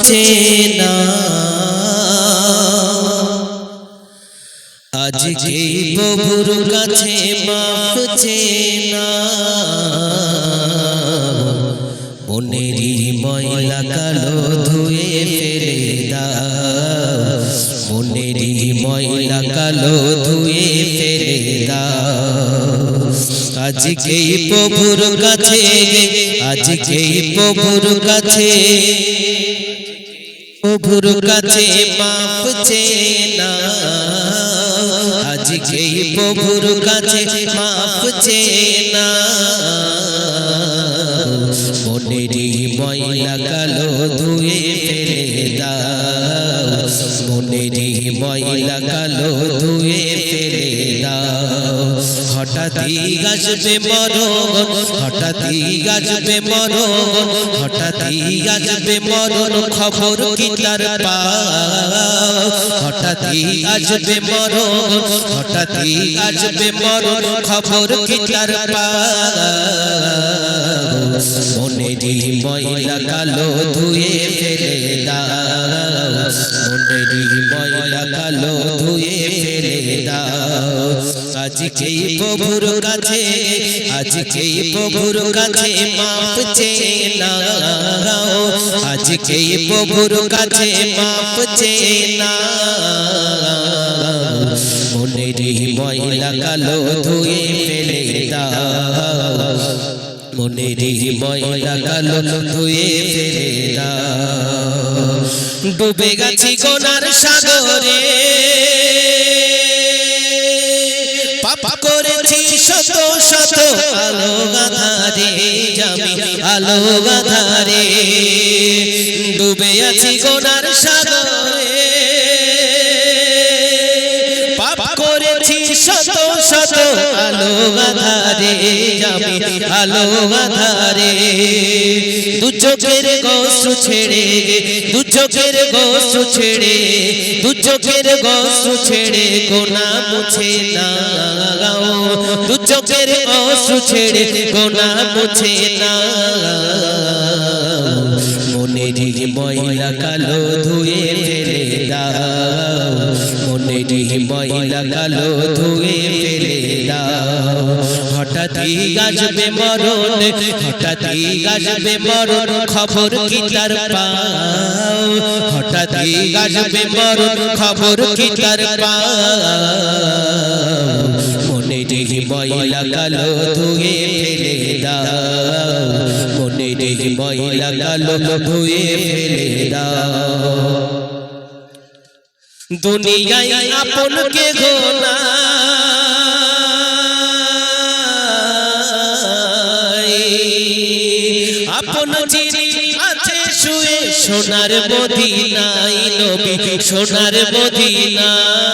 চেনা আজকে প্রভুর কাছে মাফ চেনা মনেরই ময়লা কালো ধুয়ে ফেলে দাও মনেরই ময়লা কালো ধুয়ে ফেলে দাও আজকে প্রভুর কাছে আজকে প্রভুর কাছে মাফ চেনা আজকে প্রভুর কাছে মাফ চেনা মনেরই ময়লা কালো ধুয়ে ফেলে দাও মনেরই ময়লা কালো ধুয়ে ফেলে দাও হঠাৎই আসবে মরণ হঠাৎই আসবে মরণ হঠাৎই আসবে মরণ খবর কি তার পাও হঠাৎই আসবে মরণ হঠাৎই আসবে মরণ খবর কি তার পাও মনেরই ময়লা কালো ধুয়ে ফেলে দাও মনেরই ময়লা কালো ধুয়ে ফেলে দাও আজকে প্রভুর কাছে আজকে প্রভুর কাছে মাফ চেনা আজকে প্রভুর কাছে মাফ চেনা মনেরই ময়লা কালো ধুয়ে ফেলে দাও মনেরই ময়লা কালো ধুয়ে ফেলে দাও ডুবে গেছি গুনার সাগরে পাপ করেছি শত শত আলো আধারে যাবি আলো আধারে ডুবে আছি গুনার সাগরে পাপ করেছি শত শত আলো আধারে যাবি আলো আধারে দু চোখের গোস্ত ছেড়ে দু চোখের গোস্ত ছেড়ে দু চোখের গোস্ত ছেড়ে গোনা মুছে না দু চোখের গোস্ত ছেড়ে গোনা মুছে না মনেরই ময়লা কালো ধুয়ে ফেলে দাও মনেরই ময়লা কালো ধুয়ে ফেলে দাও হঠাৎই আসবে মরণ হঠাৎই আসবে মরণ খবর কি তার পাও হঠাৎই আসবে মরণ খবর কি তার পাও মনেরই ময়লা কালো ধুয়ে ফেলে দাও মনেরই ময়লা কালো ধুয়ে ফেলে দাও দুনিয়ায় আপন কে গোনা আপন যিনি আছে শুয়ে সোনার মদিনায় নবী সোনার মদিনায়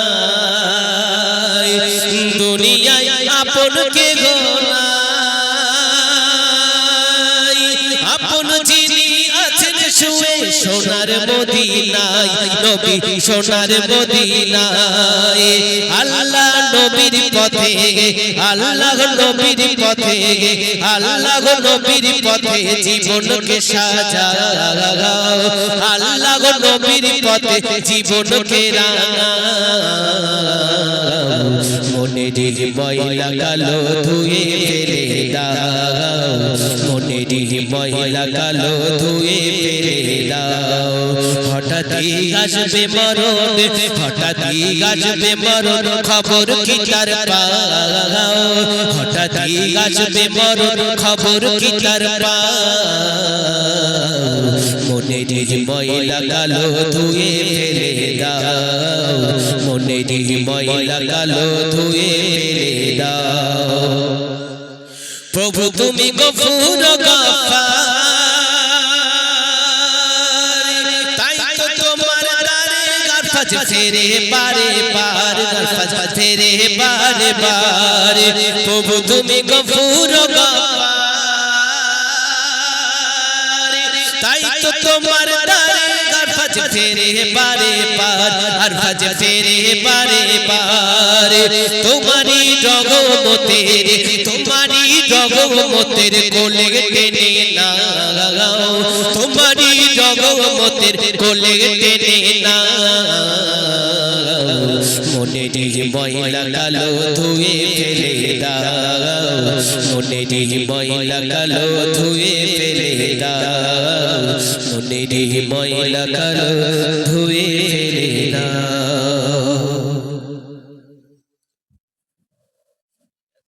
দুনিয়ায় আপন কে গোনা আপন যিনি আছেন শুয়ে সোনার মদিনায় নবী সোনার মদিনায় আল্লাহ নবীর পথে আল্লাহ নবীর পথে আল্লাহ নবীর পথে জীবনকে সাজাও আল্লাহ নবীর পথে জীবনকে রাঙাও মনেরই ময়লা কালো ধুয়ে ফেলে দাও মনেরই ময়লা কালো ধুয়ে ফেলে দাও হঠাৎই আসবে মরণ হঠাৎই আসবে মরণ খবর কি তার পাও হঠাৎই আসবে মরণ খবর কি তার পাও মনেরই ময়লা কালো ধুয়ে ফেলে দাও মনেরই ময়লা কালো ধুয়ে ফেলে দাও প্রভু তুমি গফুর গফফার তাই তো তোমার দ্বারে গফফাজ ফেরে বারে বার গফফাজ ফেরে বারে বার প্রভু তুমি গফুর গফফার তাই তো তোমার দ্বারে গফফাজ ফেরে বারে বার গফফাজ ফেরে বারে বার তোমারি জগমতের তোমারি জগমতের কোলে টেনে নাও তোমারি রহমতের কোলে টেনে না মনেরই ময়লা কালো ধুয়ে ফেলে দাও মনেরই ময়লা কালো ধুয়ে ফেলে দাও মনেরই ময়লা কালো ধুয়ে